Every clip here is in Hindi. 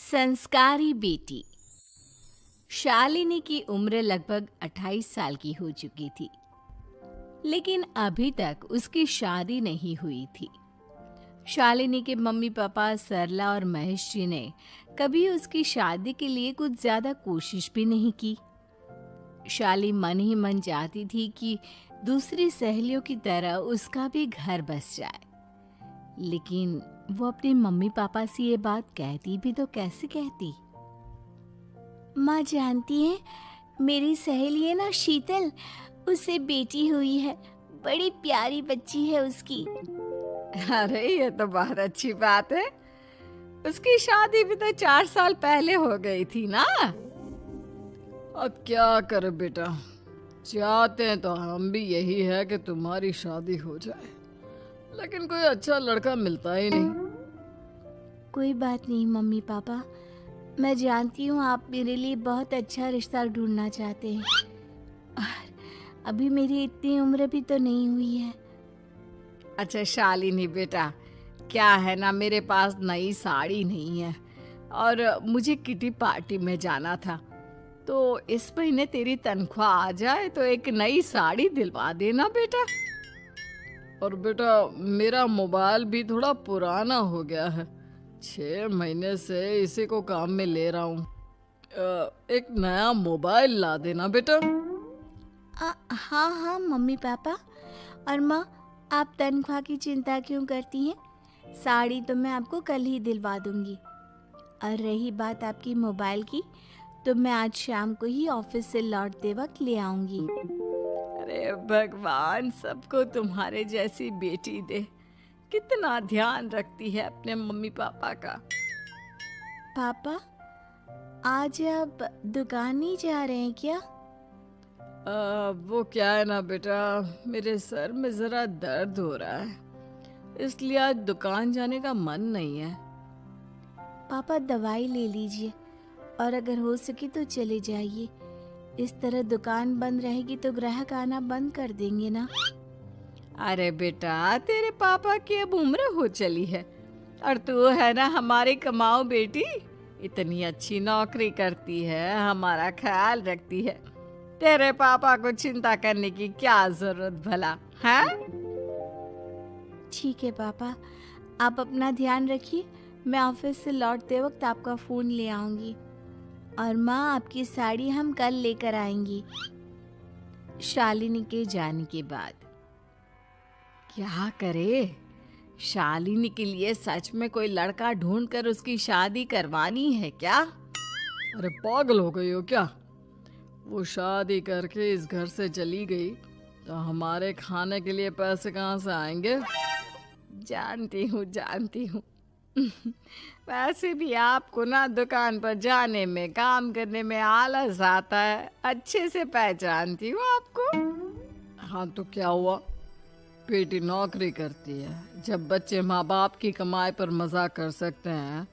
संस्कारी बेटी। शालिनी की उम्र लगभग 28 साल की हो चुकी थी, लेकिन अभी तक उसकी शादी नहीं हुई थी। शालिनी के मम्मी पापा सरला और महेश जी ने कभी उसकी शादी के लिए कुछ ज्यादा कोशिश भी नहीं की। शाली मन ही मन चाहती थी कि दूसरी सहेलियों की तरह उसका भी घर बस जाए, लेकिन वो अपने मम्मी पापा से ये बात कहती भी तो कैसे कहती। माँ जानती है, मेरी सहेली है ना शीतल, उसे बेटी हुई है, बड़ी प्यारी बच्ची है उसकी। अरे ये तो बहुत अच्छी बात है। उसकी शादी भी तो 4 साल पहले हो गई थी ना। अब क्या करे बेटा, चाहते हैं तो हम भी यही है कि तुम्हारी शादी हो जाए, लेकिन कोई अच्छा लड़का मिलता ही नहीं। कोई बात नहीं मम्मी पापा, मैं जानती हूँ आप मेरे लिए बहुत अच्छा रिश्ता ढूंढना चाहते हैं, और अभी मेरी इतनी उम्र भी तो नहीं हुई है। अच्छा शालिनी बेटा, क्या है ना, मेरे पास नई साड़ी नहीं है और मुझे किटी पार्टी में जाना था, तो इस महीने तेरी तनख्वाह आ जाए तो एक नई साड़ी दिलवा देना बेटा। और बेटा मेरा मोबाइल भी थोड़ा पुराना हो गया है, 6 महीने से इसी को काम में ले रहा हूँ। एक नया मोबाइल ला देना बेटा। हाँ हाँ मम्मी पापा। और माँ, आप तनख्वाह की चिंता क्यों करती हैं? साड़ी तो मैं आपको कल ही दिलवा दूंगी। और रही बात आपकी मोबाइल की, तो मैं आज शाम को ही ऑफिस से लौटते वक्त ले आऊंगी। अरे भगवान सबको तुम्हारे जैसी बेटी दे, कितना ध्यान रखती है अपने मम्मी पापा का। पापा, आज आप दुकान नहीं जा रहे हैं क्या? वो क्या है ना बेटा, मेरे सर में जरा दर्द हो रहा है, इसलिए आज दुकान जाने का मन नहीं है। पापा दवाई ले लीजिए, और अगर हो सके तो चले जाइए। इस तरह दुकान बंद रहेगी तो ग्राहक आना बंद कर देंगे ना। अरे बेटा, तेरे पापा की अब उम्र हो चली है और तू है ना हमारी कमाऊ बेटी, इतनी अच्छी नौकरी करती है, हमारा ख्याल रखती है, तेरे पापा को चिंता करने की क्या जरूरत भला है? ठीक है पापा, आप अपना ध्यान रखिए। मैं ऑफिस से लौटते वक्त आपका फ़ोन ले आऊंगी। और माँ, आपकी साड़ी हम कल लेकर आएंगी। शालिनी के जाने के बाद क्या करे, शालिनी के लिए सच में कोई लड़का ढूंढकर उसकी शादी करवानी है क्या? अरे पागल हो गई हो क्या? वो शादी करके इस घर से चली गई तो हमारे खाने के लिए पैसे कहाँ से आएंगे? जानती हूँ वैसे भी आपको ना दुकान पर जाने में, काम करने में आलस आता है, अच्छे से पहचानती हूँ आपको। हाँ तो क्या हुआ, बेटी नौकरी करती है, जब बच्चे माँ बाप की कमाई पर मजा कर सकते हैं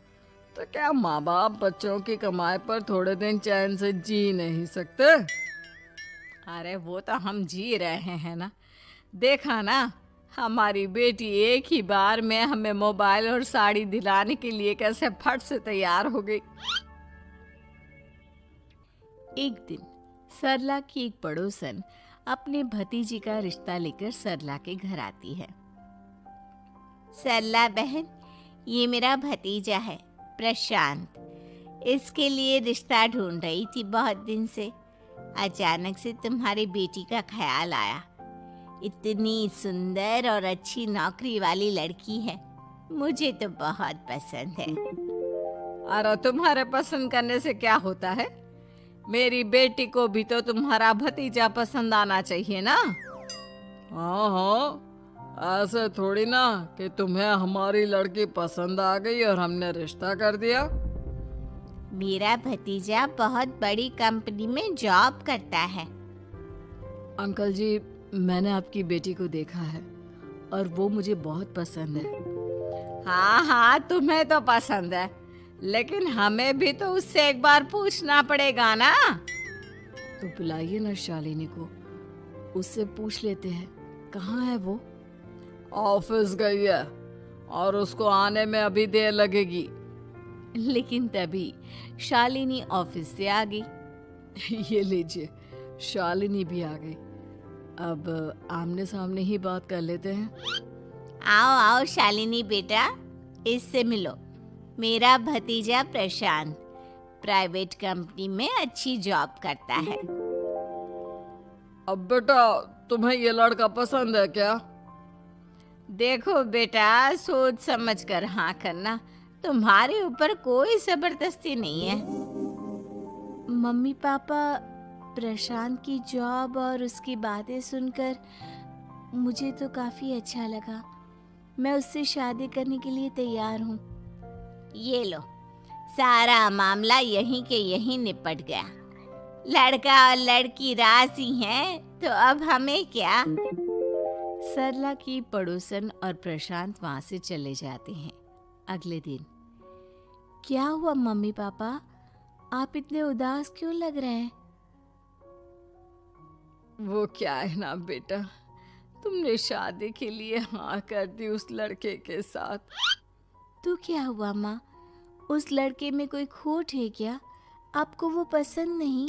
तो क्या माँ बाप बच्चों की कमाई पर थोड़े दिन चैन से जी नहीं सकते? अरे वो तो हम जी रहे हैं ना, देखा ना हमारी बेटी एक ही बार में हमें मोबाइल और साड़ी दिलाने के लिए कैसे फट से तैयार हो गई। एक दिन सरला की एक पड़ोसन अपने भतीजी का रिश्ता लेकर सरला के घर आती है। सरला बहन, ये मेरा भतीजा है प्रशांत, इसके लिए रिश्ता ढूंढ रही थी बहुत दिन से। अचानक से तुम्हारी बेटी का ख्याल आया। इतनी सुंदर और अच्छी नौकरी वाली लड़की है, मुझे तो बहुत पसंद है। अरे तुम्हारे पसंद करने से क्या होता है, मेरी बेटी को भी तो तुम्हारा भतीजा पसंद आना चाहिए ना। हाँ हाँ, ऐसे थोड़ी ना कि तुम्हें हमारी लड़की पसंद आ गई और हमने रिश्ता कर दिया। मेरा भतीजा बहुत बड़ी कंपनी में जॉब करता है। अंकल जी, मैंने आपकी बेटी को देखा है और वो मुझे बहुत पसंद है। हाँ हाँ, तुम्हें तो पसंद है, लेकिन हमें भी तो उससे एक बार पूछना पड़ेगा ना। तो बुलाइए ना शालिनी को, उससे पूछ लेते हैं कहाँ है वो। ऑफिस गई है और उसको आने में अभी देर लगेगी। लेकिन तभी शालिनी ऑफिस से आ गई। ये लीजिए, शालिनी भी आ गई। अब आमने सामने ही बात कर लेते हैं। आओ आओ शालिनी बेटा, इससे मिलो। मेरा भतीजा प्रशांत प्राइवेट कंपनी में अच्छी जॉब करता है। अब बेटा, तुम्हें ये लड़का पसंद है क्या? देखो बेटा, सोच समझ कर हाँ करना, तुम्हारे ऊपर कोई जबरदस्ती नहीं है। मम्मी पापा, प्रशांत की जॉब और उसकी बातें सुनकर मुझे तो काफी अच्छा लगा। मैं उससे शादी करने के लिए तैयार हूँ। ये लो, सारा मामला यहीं के यहीं निपट गया। लड़का और लड़की राजी हैं, तो अब हमें क्या। सरला की पड़ोसन और प्रशांत वहां से चले जाते हैं। अगले दिन, क्या हुआ मम्मी पापा, आप इतने उदास क्यों लग रहे हैं? वो क्या है ना बेटा, तुमने शादी के लिए हाँ कर दी उस लड़के के साथ। तो क्या हुआ माँ, उस लड़के में कोई खोट है क्या? आपको वो पसंद नहीं?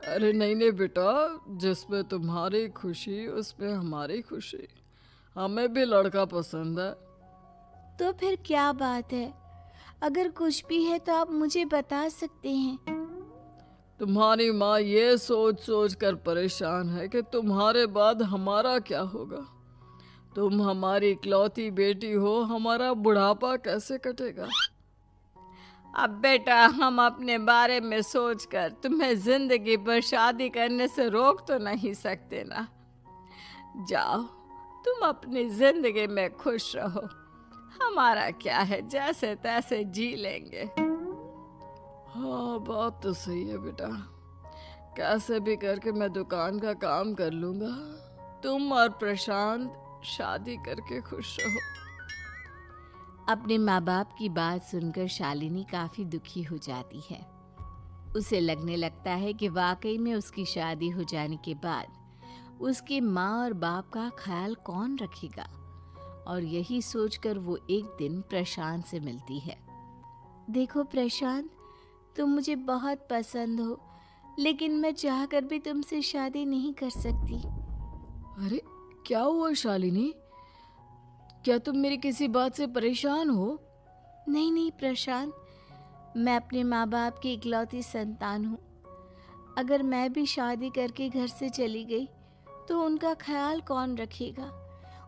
अरे नहीं नहीं बेटा, जिसमें तुम्हारी खुशी उसमें हमारी खुशी। हमें भी लड़का पसंद है। तो फिर क्या बात है? अगर कुछ भी है तो आप मुझे बता सकते हैं। तुम्हारी माँ ये सोच सोच कर परेशान है कि तुम्हारे बाद हमारा क्या होगा। तुम हमारी इकलौती बेटी हो, हमारा बुढ़ापा कैसे कटेगा। अब बेटा, हम अपने बारे में सोचकर तुम्हें जिंदगी भर शादी करने से रोक तो नहीं सकते ना। जाओ, तुम अपनी जिंदगी में खुश रहो। हमारा क्या है, जैसे तैसे जी लेंगे। हाँ, बात तो सही है बेटा। कैसे भी करके मैं दुकान का काम कर लूंगा। तुम और प्रशांत शादी करके खुश रहो। अपने माँ बाप की बात सुनकर शालिनी काफी दुखी हो जाती है। उसे लगने लगता है कि वाकई में उसकी शादी हो जाने के बाद उसके माँ और बाप का ख्याल कौन रखेगा। और यही सोचकर वो एक दिन प्रशांत से मिलती है। देखो प्रशांत, तुम मुझे बहुत पसंद हो, लेकिन मैं चाहकर भी तुमसे शादी नहीं कर सकती। अरे क्या हुआ शालिनी, क्या तुम मेरी किसी बात से परेशान हो? नहीं नहीं प्रशांत, मैं अपने माँ बाप की इकलौती संतान हूँ। अगर मैं भी शादी करके घर से चली गई तो उनका ख्याल कौन रखेगा,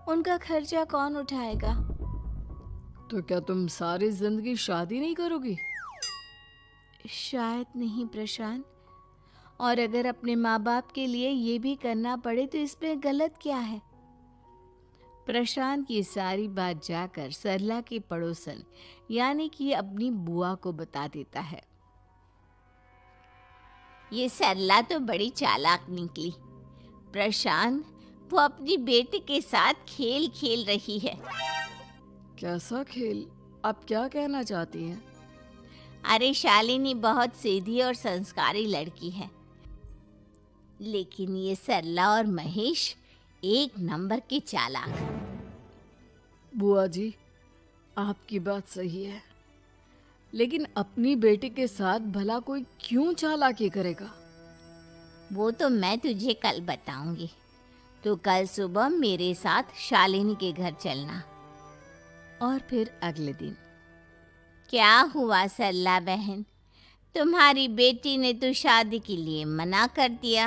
उनका खर्चा कौन उठाएगा। तो क्या तुम सारी जिंदगी शादी नहीं करोगी? शायद नहीं प्रशांत, और अगर अपने माँ बाप के लिए ये भी करना पड़े तो इसमें गलत क्या है। प्रशांत की सारी बात जाकर सरला के पड़ोसन यानी कि अपनी बुआ को बता देता है। ये सरला तो बड़ी चालाक निकली। प्रशांत, वो अपनी बेटी के साथ खेल खेल रही है। कैसा खेल? आप क्या कहना चाहती हैं? अरे शालिनी बहुत सीधी और संस्कारी लड़की है, लेकिन ये सरला और महेश एक नंबर के चालाक। बुआ जी, आपकी बात सही है, लेकिन अपनी बेटी के साथ भला कोई क्यों चालाकी करेगा? वो तो मैं तुझे कल बताऊंगी। तो कल सुबह मेरे साथ शालिनी के घर चलना। और फिर अगले दिन, क्या हुआ सरला बहन, तुम्हारी बेटी ने तो शादी के लिए मना कर दिया।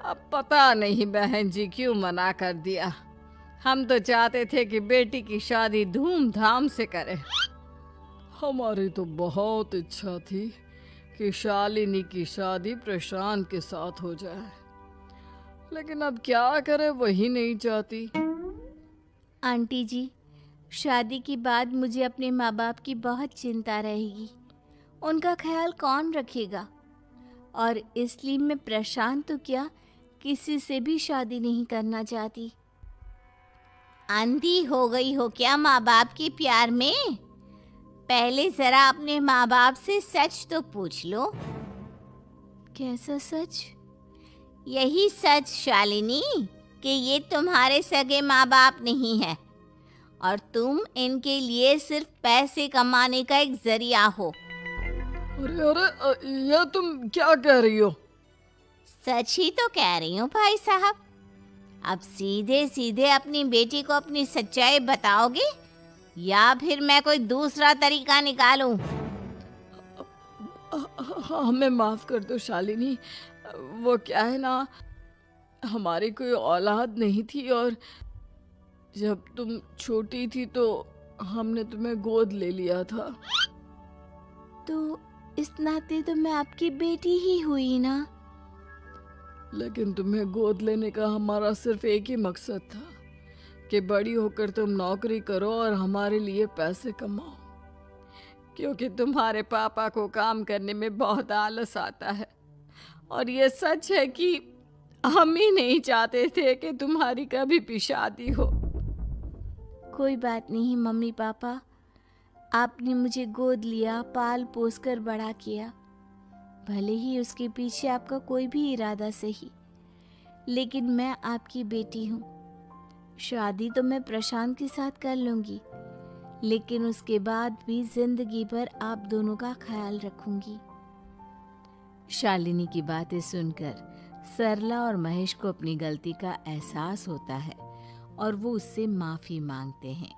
अब पता नहीं बहन जी क्यों मना कर दिया। हम तो चाहते थे कि बेटी की शादी धूमधाम से करें। हमारी तो बहुत इच्छा थी कि शालिनी की शादी प्रशांत के साथ हो जाए, लेकिन अब क्या करे, वही नहीं चाहती। आंटी जी, शादी के बाद मुझे अपने माँ बाप की बहुत चिंता रहेगी। उनका ख्याल कौन रखेगा? और इसलिए मैं प्रशांत तो क्या, किसी से भी शादी नहीं करना चाहती। अंधी हो गई हो क्या माँ बाप के प्यार में? पहले जरा अपने माँ बाप से सच तो पूछ लो। कैसा सच? यही सच शालिनी, कि ये तुम्हारे सगे माँ बाप नहीं है और तुम इनके लिए सिर्फ पैसे कमाने का एक जरिया हो। अरे अरे, यह तुम क्या कह रही हो? सच ही तो कह रही हूँ भाई साहब। अब सीधे सीधे अपनी बेटी को अपनी सच्चाई बताओगे या फिर मैं कोई दूसरा तरीका निकालूं? हमें माफ कर दो शालिनी। वो क्या है ना, हमारी कोई औलाद नहीं थी और जब तुम छोटी थी तो हमने तुम्हें गोद ले लिया था। तो इस नाते तो मैं आपकी बेटी ही हुई ना। लेकिन तुम्हें गोद लेने का हमारा सिर्फ एक ही मकसद था कि बड़ी होकर तुम नौकरी करो और हमारे लिए पैसे कमाओ, क्योंकि तुम्हारे पापा को काम करने में बहुत आलस आता है। और ये सच है कि हम ही नहीं चाहते थे कि तुम्हारी कभी भी शादी हो। कोई बात नहीं मम्मी पापा, आपने मुझे गोद लिया, पाल पोस कर बड़ा किया। भले ही उसके पीछे आपका कोई भी इरादा सही, लेकिन मैं आपकी बेटी हूँ। शादी तो मैं प्रशांत के साथ कर लूँगी, लेकिन उसके बाद भी जिंदगी भर आप दोनों का ख्याल रखूंगी। शालिनी की बातें सुनकर सरला और महेश को अपनी गलती का एहसास होता है और वो उससे माफ़ी मांगते हैं।